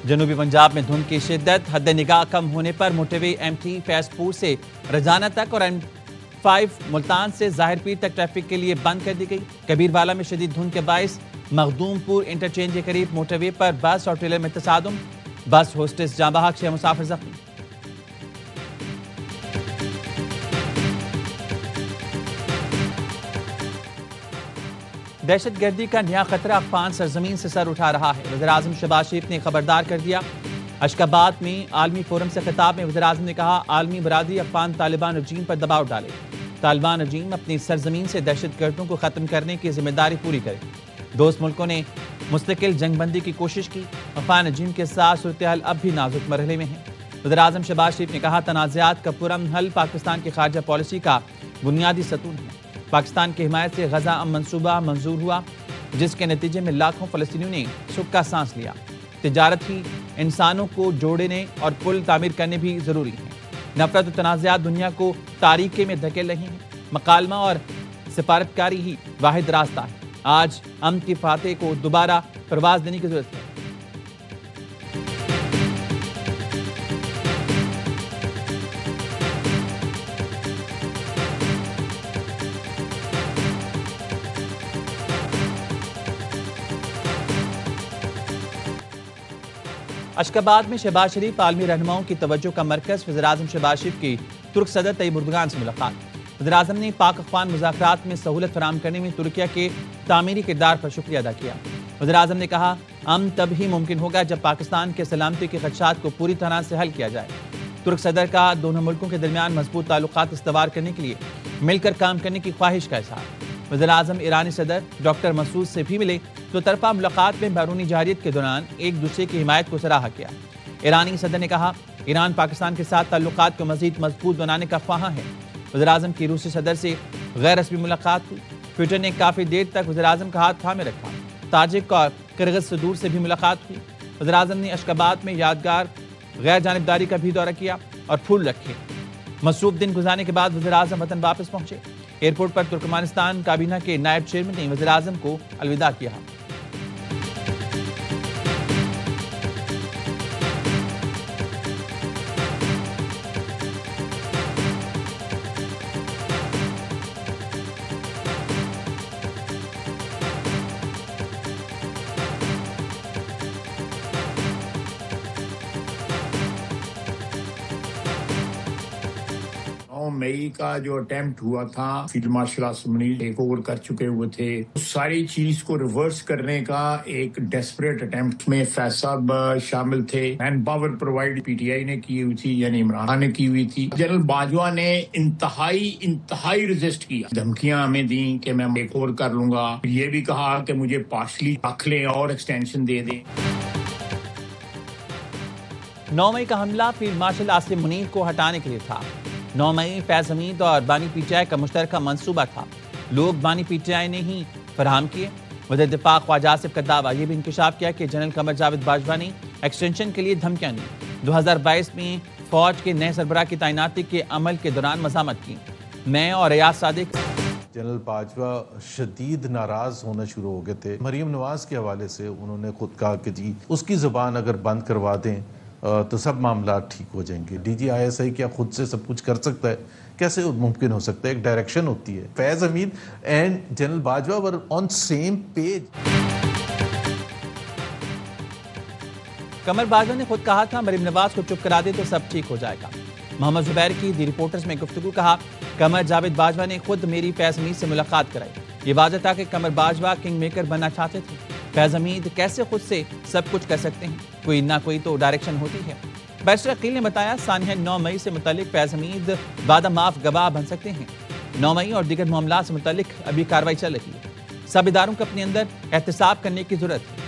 جنوبی پنجاب میں دھند کی شدت، حد نگاہ کم ہونے پر موٹر وے MT فیض پور سے رجانہ تک اور M5 ملتان سے ظاہر پیر تک ٹریفک کے لیے بند کر دی گئی۔ کبیر والا میں شدید دھند کے باعث مخدوم پور انٹرچینج کے قریب موٹر وے پر بس اور ٹریلر میں تصادم، بس ہوسٹس جاں بحق، 6 مسافر زخمی۔ دہشت گردی کا نیا خطرہ افغان سرزمین سے سر اٹھا رہا ہے۔ وزیراعظم شہباز شریف نے خبردار کر دیا۔ اشکاباد میں عالمی فورم سے خطاب میں وزیراعظم نے کہا، عالمی برادری افغان طالبان رجیم پر دباؤ ڈالے، طالبان رجیم اپنی سرزمین سے دہشت گردوں کو ختم کرنے کی ذمہ داری پوری کرے۔ دوست ملکوں نے مستقل جنگ بندی کی کوشش کی، افغان رجیم کے ساتھ صورتحال اب بھی نازک مرحلے میں ہے۔ وزیراعظم شہباز شریف نے کہا، تنازعات کا پرامن حل پاکستان کی خارجہ پالیسی کا بنیادی ستون ہے۔ پاکستان کی حمایت سے غزہ امن منصوبہ منظور ہوا، جس کے نتیجے میں لاکھوں فلسطینیوں نے سکھ کا سانس لیا۔ تجارت ہی انسانوں کو جوڑنے اور پل تعمیر کرنے بھی ضروری ہیں۔ نفرت و تنازعات دنیا کو تاریکی میں دھکیل رہی ہیں۔ مکالمہ اور سفارتکاری ہی واحد راستہ ہے۔ آج امن کی فاتح کو دوبارہ پرواز دینے کی ضرورت ہے۔ اشکاباد میں شہباز شریف عالمی رہنماؤں کی توجہ کا مرکز، وزیراعظم شہباز شریف کی ترک صدر طیب اردگان سے ملاقات۔ وزیراعظم نے پاک افغان مذاکرات میں سہولت فراہم کرنے میں ترکیہ کے تعمیری کردار پر شکریہ ادا کیا۔ وزیراعظم نے کہا، امن تب ہی ممکن ہوگا جب پاکستان کے سلامتی کے خدشات کو پوری طرح سے حل کیا جائے۔ ترک صدر کا دونوں ملکوں کے درمیان مضبوط تعلقات استوار کرنے کے لیے مل کر کام کرنے کی خواہش کا اظہار۔ وزیراعظم ایرانی صدر ڈاکٹر مسعود سے بھی ملے، دو طرفہ ملاقات میں بیرونی جارحیت کے دوران ایک دوسرے کی حمایت کو سراہا کیا۔ ایرانی صدر نے کہا، ایران پاکستان کے ساتھ تعلقات کو مزید مضبوط بنانے کا خواہاں ہے۔ وزیراعظم کی روسی صدر سے غیر رسمی ملاقات ہوئی۔ پیوٹن نے کافی دیر تک وزیراعظم کا ہاتھ تھامے رکھا۔ تاجک اور کرغز صدور سے بھی ملاقات ہوئی۔ وزیراعظم نے اشکاباد میں یادگار غیر جانبداری کا بھی دورہ کیا اور پھول رکھے۔ مصروف دن گزارنے کے بعد وزیراعظم وطن واپس پہنچے۔ ایئرپورٹ پر ترکمانستان کابینہ کے نائب چیئرمین نے وزیراعظم کو الوداع کیا۔ مئی کا جو اٹیمپٹ ہوا تھا، field marshal Asim Munir take over کر چکے ہوئے تھے، اس ساری چیز کو ریورس کرنے کا ایک ڈیسپریٹ اٹیمپٹ میں فیض صاحب شامل تھے۔ مین پاور پرووائڈ PTI نے کی ہوئی تھی، یعنی عمران خان نے کی ہوئی تھی۔ جنرل باجوہ نے انتہائی ریزسٹ کیا، دھمکیاں ہمیں دیں کہ میں ٹیک اوور کر لوں گا، یہ بھی کہا کہ مجھے پارشلی رکھ لیں اور ایکسٹینشن دے دیں۔ 9 مئی کا حملہ فیلڈ مارشل عاصم منیر کو ہٹانے کے لیے تھا۔ 9 مئی فیض حمید اور بانی PTI کا مشترکہ منصوبہ تھا۔ لوگ بانی PTI نے ہی فراہم کیے۔ وزیر دفاع خواجہ آصف کا دعویٰ، یہ بھی انکشاف کیا کہ جنرل قمر جاوید باجوہ نے ایکسٹینشن کے لیے دھمکیاں دیں۔ 2022 میں فوج کے نئے سربراہ کی تعیناتی کے عمل کے دوران مزاحمت کی۔ میں اور ریاض صادق جنرل باجوہ شدید ناراض ہونا شروع ہو گئے تھے۔ مریم نواز کے حوالے سے انہوں نے خود کہا کہ جی اس کی زبان اگر بند کروا دیں تو سب معاملات ٹھیک ہو جائیں گے۔ DG ISI کیا خود سے سب کچھ کر سکتا ہے؟ کیسے ممکن ہو سکتا ہے؟ ایک ڈائریکشن ہوتی ہے۔ Faiz Hameed and general Bajwa were on same page. Qamar Bajwa نے خود کہا تھا، مریم نواز کو چپ کرا دے تو سب ٹھیک ہو جائے گا۔ محمد زبیر کی دی رپورٹرز میں گفتگو، کہا، قمر جاوید باجوہ نے خود میری فیض حمید سے ملاقات کرائی۔ یہ واضح تھا کہ قمر باجوہ کنگ میکر بننا چاہتے تھے۔ فیض حمید کیسے خود سے سب کچھ کر سکتے ہیں؟ کوئی نہ کوئی تو ڈائریکشن ہوتی ہے۔ بیرسٹر عقیل نے بتایا، سانحہ 9 مئی سے متعلق فیض حمید وعدہ معاف گواہ بن سکتے ہیں۔ 9 مئی اور دیگر معاملات سے متعلق ابھی کارروائی چل رہی ہے۔ سب اداروں کو اپنے اندر احتساب کرنے کی ضرورت ہے۔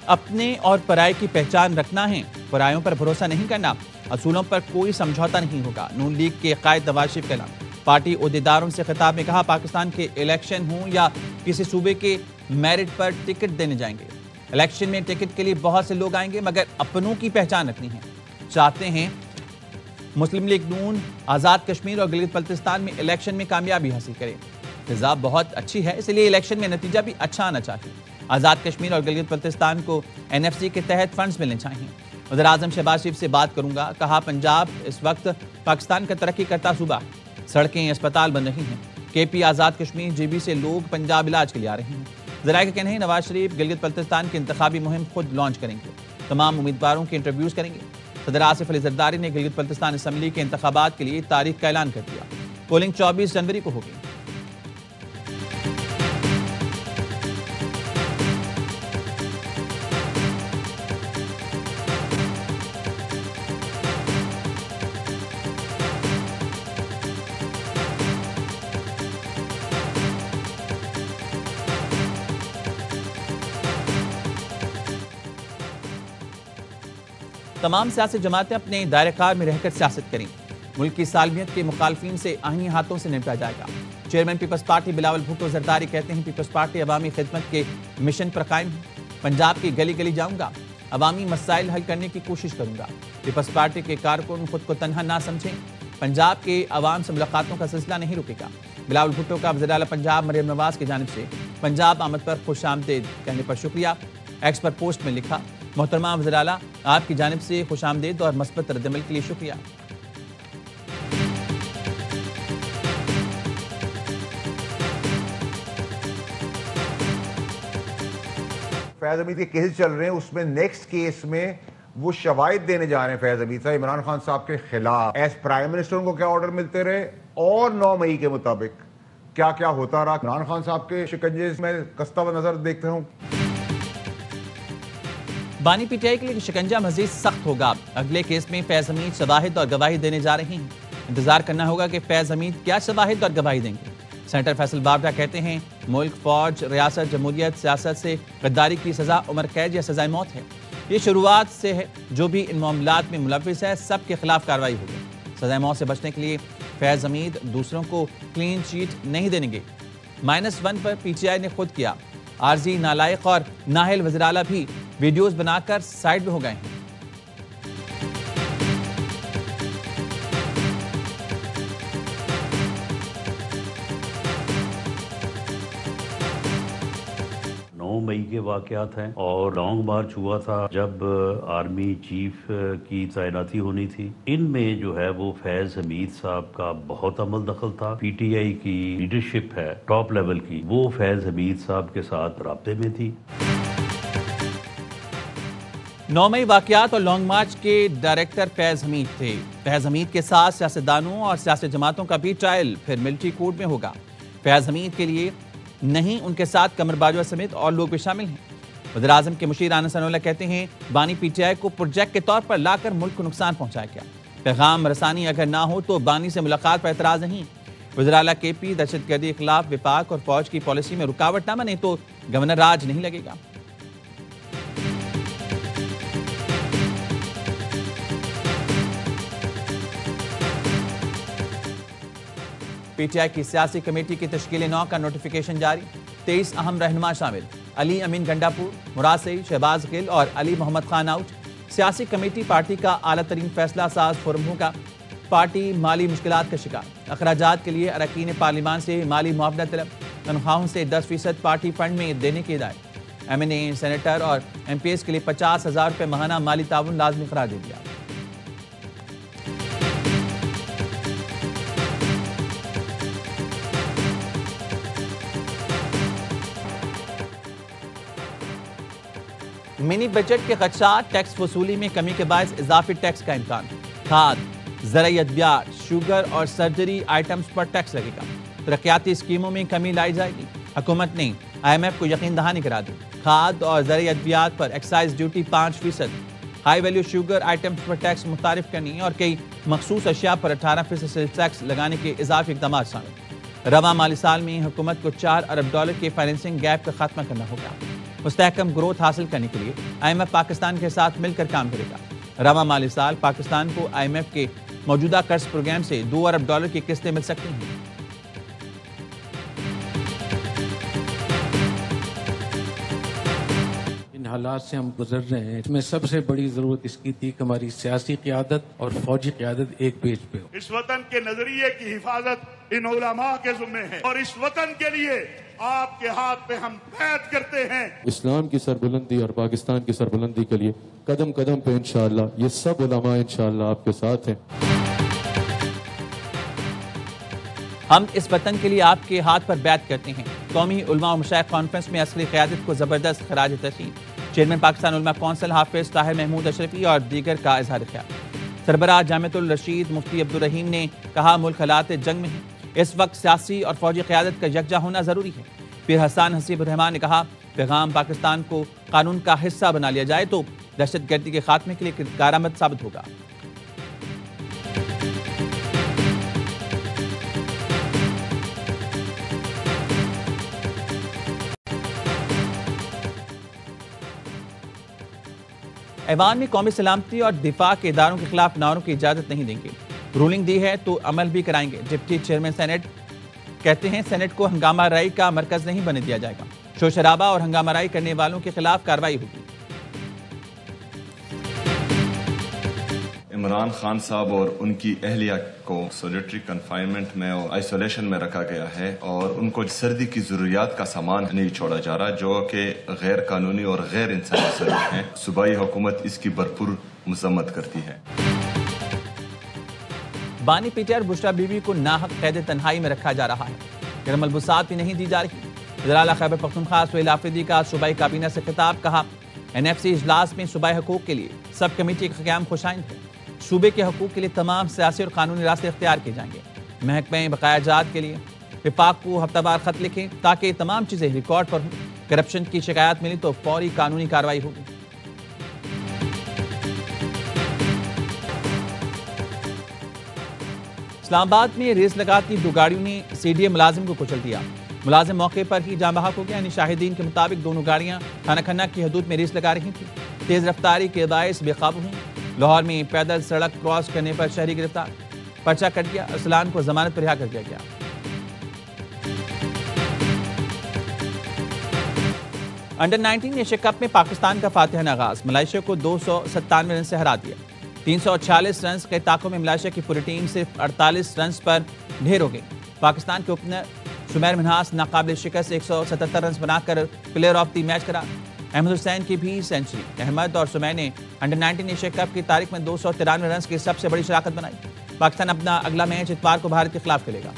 اپنے اور پرائے کی پہچان رکھنا ہے، پرائیوں پر بھروسہ نہیں کرنا، اصولوں پر کوئی سمجھوتا نہیں ہوگا۔ نون لیگ کے قائد نواز شریف کا اعلان۔ پارٹی عہدیداروں سے خطاب میں کہا، پاکستان کے الیکشن ہوں یا کسی صوبے کے میرٹ پر ٹکٹ دینے جائیں گے، الیکشن میں ٹکٹ کے لیے بہت سے لوگ آئیں گے، مگر اپنوں کی پہچان رکھنی ہے۔ چاہتے ہیں مسلم لیگ نون آزاد کشمیر اور گلگت بلتستان میں الیکشن میں کامیابی حاصل کرے۔ فضا بہت اچھی ہے، اس لیے الیکشن میں نتیجہ بھی اچھا آنا چاہیے۔ آزاد کشمیر اور گلگت بلتستان کو NFC کے تحت فنڈز ملنے چاہیے۔ وزیر اعظم شہباز شریف سے بات کروں گا، کہا پنجاب اس وقت پاکستان کا ترقی کرتا صوبہ ہے، سڑکیں اسپتال بن رہی ہیں۔ KP آزاد کشمیر GB سے لوگ پنجاب علاج کے لیے آ رہے ہیں۔ ذرائع کا کہنا ہے نواز شریف گلگت بلتستان کی انتخابی مہم خود لانچ کریں گے، تمام امیدواروں کے انٹرویوز کریں گے۔ صدر آصف علی زرداری نے گلگت بلتستان اسمبلی کے انتخابات کے لیے تاریخ کا اعلان کر دیا، پولنگ 24 جنوری کو ہوگی۔ تمام سیاسی جماعتیں اپنے دائرہ کار میں رہ کر سیاست کریں، ملک کی سالمیت کے مخالفین سے آہنی ہاتھوں سے نمٹا جائے گا۔ Chairman peoples party Bilawal Bhutto Zardari کہتے ہیں پیپلز پارٹی عوامی خدمت کے مشن پر قائم ہے، پنجاب کی گلی گلی جاؤں گا، عوامی مسائل حل کرنے کی کوشش کروں گا۔ پیپلز پارٹی کے کارکن خود کو تنہا نہ سمجھیں، پنجاب کے عوام سے ملاقاتوں کا سلسلہ نہیں رکے گا۔ بلاول بھٹو کا وزیر اعلیٰ پنجاب مریم نواز کی جانب سے پنجاب آمد پر خوش آمدید کہنے پر شکریہ۔ ایکس پر پوسٹ میں لکھا، محترمہ وزیر اعلیٰ آپ کی جانب سے خوش آمدید اور مثبت رد عمل کے لیے شکریہ۔ فیض حمید کے کیسز چل رہے ہیں، اس میں نیکسٹ کیس میں وہ شواہد دینے جا رہے ہیں فیض حمید صاحب عمران خان صاحب کے خلاف۔ ایز پرائم منسٹر ان کو کیا آرڈر ملتے رہے اور 9 مئی کے مطابق کیا کیا ہوتا رہا، عمران خان صاحب کے شکنجے میں کستا ہوا نظر دیکھتے ہوں۔ بانی PTI کے لیے شکنجہ مزید سخت ہوگا، اگلے کیس میں فیض حمید شواہد اور گواہی دینے جا رہے ہیں، انتظار کرنا ہوگا کہ فیض حمید کیا شواہد اور گواہی دیں گے۔ سینیٹر فیصل بابڑا کہتے ہیں ملک، فوج، ریاست، جمہوریت، سیاست سے غداری کی سزا عمر قید یا سزائے موت ہے، یہ شروعات سے ہے، جو بھی ان معاملات میں ملوث ہے سب کے خلاف کارروائی ہوگی۔ سزائے موت سے بچنے کے لیے فیض حمید دوسروں کو کلین چیٹ نہیں دیں گے۔ -1 پر PTI نے خود کیا، عارضی، نالائق اور نااہل وزیر اعلیٰ بھی ویڈیوز بنا کر سائڈ میں ہو گئے ہیں۔ مئی کے واقعات ہیں اور لانگ مارچ ہوا تھا جب آرمی چیف کی تعیناتی ہونی تھی، ان میں جو ہے وہ فیض حمید صاحب کا بہت عمل دخل تھا۔ PTI کی لیڈرشپ ہے ٹاپ لیول کی، وہ فیض حمید صاحب کے ساتھ رابطے میں تھی۔ 9 مئی واقعات اور لانگ مارچ کے ڈائریکٹر فیض حمید تھے۔ فیض حمید کے ساتھ سیاستدانوں اور سیاسی جماعتوں کا بھی ٹرائل پھر ملٹری کورٹ میں ہوگا۔ فیض حمید کے لیے نہیں، ان کے ساتھ قمر باجوہ سمیت اور لوگ بھی شامل ہیں۔ وزیر اعظم کے مشیر آنس انولہ کہتے ہیں بانی PTI کو پروجیکٹ کے طور پر لا کر ملک کو نقصان پہنچایا گیا، پیغام رسانی اگر نہ ہو تو بانی سے ملاقات پر اعتراض نہیں۔ وزیر اعلیٰ KP دہشت گردی کے خلاف وفاق اور فوج کی پالیسی میں رکاوٹ نہ بنے تو گورنر راج نہیں لگے گا۔ PTI کی سیاسی کمیٹی کی تشکیل 9 کا نوٹیفیکیشن جاری، 23 اہم رہنما شامل، علی امین گنڈاپور، مراد سعید، شہباز گل اور علی محمد خان آؤٹ۔ سیاسی کمیٹی پارٹی کا اعلیٰ ترین فیصلہ ساز فورم ہوگا۔ پارٹی مالی مشکلات کا شکار، اخراجات کے لیے اراکین پارلیمان سے مالی معاونت طلب، تنخواہوں سے 10% پارٹی فنڈ میں دینے کی ہدایت۔ MNA، سینیٹر اور MPs کے لیے 50,000 روپے ماہانہ مالی تعاون لازمی قرار دے دیا۔ منی بجٹ کے خدشات، ٹیکس وصولی میں کمی کے باعث اضافی ٹیکس کا امکان، کھاد، زرعی ادویات، شوگر اور سرجری آئٹمز پر ٹیکس لگے گا، ترقیاتی اسکیموں میں کمی لائی جائے گی۔ حکومت نے IMF کو یقین دہانی کرا دی، کھاد اور زرعی ادویات پر excise duty 5%، high value sugar items پر ٹیکس متعارف کرنی اور کئی مخصوص اشیاء پر 18% ٹیکس لگانے کے اضافی اقدامات شامل۔ رواں مالی سال میں حکومت کو $4 ارب کے فائننسنگ گیپ کا خاتمہ کرنا ہوگا۔ مستحکم گروتھ حاصل کرنے کے لیے IMF پاکستان کے ساتھ مل کر کام کرے گا۔ رواں مالی سال پاکستان کو IMF کے موجودہ قرض پروگرام سے $2 ارب کی قسطیں مل سکتی ہیں۔ ان حالات سے ہم گزر رہے ہیں، اس میں سب سے بڑی ضرورت اس کی تھی کہ ہماری سیاسی قیادت اور فوجی قیادت ایک پیج پہ ہو۔ اس وطن کے نظریے کی حفاظت ان علماء کے ذمہ ہے اور اس وطن کے لیے آپ کے ہاتھ پہ ہم بیعت کرتے ہیں۔ اسلام کی سربلندی اور پاکستان کی سربلندی کے لیے قدم قدم پہ انشاءاللہ یہ سب علماء انشاءاللہ آپ کے ساتھ ہیں۔ ہم اس وطن کے لیے آپ کے ہاتھ پر بیعت کرتے ہیں۔ قومی علماء و مشائخ کانفرنس میں عسکری قیادت کو زبردست خراج تحسین، چیئرمین پاکستان علماء کونسل حافظ طاہر محمود اشرفی اور دیگر کا اظہار خیال۔ سربراہ جامعۃ الرشید مفتی عبدالرحیم نے کہا ملک حالات جنگ میں ہے، اس وقت سیاسی اور فوجی قیادت کا یکجا ہونا ضروری ہے۔ پیر حسان حسیب الرحمان نے کہا پیغام پاکستان کو قانون کا حصہ بنا لیا جائے تو دہشت گردی کے خاتمے کے لیے کارآمد ثابت ہوگا۔ ایوان میں قومی سلامتی اور دفاع کے اداروں کے خلاف نعروں کی اجازت نہیں دیں گے، رولنگ دی ہے تو عمل بھی کرائیں گے۔ ڈپٹی چیئرمین سینٹ کہتے ہیں سینٹ کو ہنگامہ رائی کا مرکز نہیں بننے دیا جائے گا، شور شرابہ اور ہنگامہ رائی کرنے والوں کے خلاف کارروائی ہوگی۔ عمران خان صاحب اور ان کی اہلیہ کو سولیٹری کنفائنمنٹ میں اور آئسولیشن میں رکھا گیا ہے اور ان کو سردی کی ضروریات کا سامان نہیں چھوڑا جا رہا، جو کہ غیر قانونی اور غیر انسانی سلوک ہیں۔ صوبائی حکومت اس کی بھرپور مذمت کرتی ہے۔ بانی پیٹر بشرا بی بی کو ناحق قید تنہائی میں رکھا جا رہا ہے، گرم ملبوسات بھی نہیں دی جا رہی۔ وزیر اعلیٰ خیبر پختونخوا سہیل آفریدی کا صوبائی کابینہ سے خطاب، کہا NFC اجلاس میں صوبائی حقوق کے لیے سب کمیٹی کا قیام خوش آئند ہے، صوبے کے حقوق کے لیے تمام سیاسی اور قانونی راستے اختیار کیے جائیں گے۔ محکمہ بقایا جات کے لیے وفاق کو ہفتہ وار خط لکھیں تاکہ تمام چیزیں ریکارڈ پر ہوں، کرپشن کی شکایات ملی تو فوری قانونی کارروائی ہوگی۔ اسلام آباد میں ریس لگاتی دو گاڑیوں نے CDA ملازم کو کچل دیا، ملازم موقع پر ہی جاں بحق ہو گیا، یعنی شاہدین کے مطابق دونوں گاڑیاں تھانہ کھنہ کی حدود میں ریس لگا رہی تھیں، تیز رفتاری کے باعث بے قابو ہوئیں۔ لاہور میں پیدل سڑک کراس کرنے پر شہری گرفتار، پرچہ کٹ گیا، ارسلان کو ضمانت پر رہا کر دیا گیا۔ انڈر 19 ایشیا کپ میں پاکستان کا فاتحانہ آغاز، ملائیشیا کو 297 رن سے ہرا دیا، 346 رنز کے طاقوں میں ملائیشیا کی پوری ٹیم صرف 48 رنز پر ڈھیر ہو گئی۔ پاکستان کے اوپنر سمیر منہاس ناقابل شکست 177 رنز بنا کر پلیئر آف دی میچ قرار، احمد حسین کی بھی سینچری۔ احمد اور سمیر نے انڈر 19 ایشیا کپ کی تاریخ میں 293 رنز کی سب سے بڑی شراکت بنائی۔ پاکستان اپنا اگلا میچ اتوار کو بھارت کے خلاف کھیلے گا۔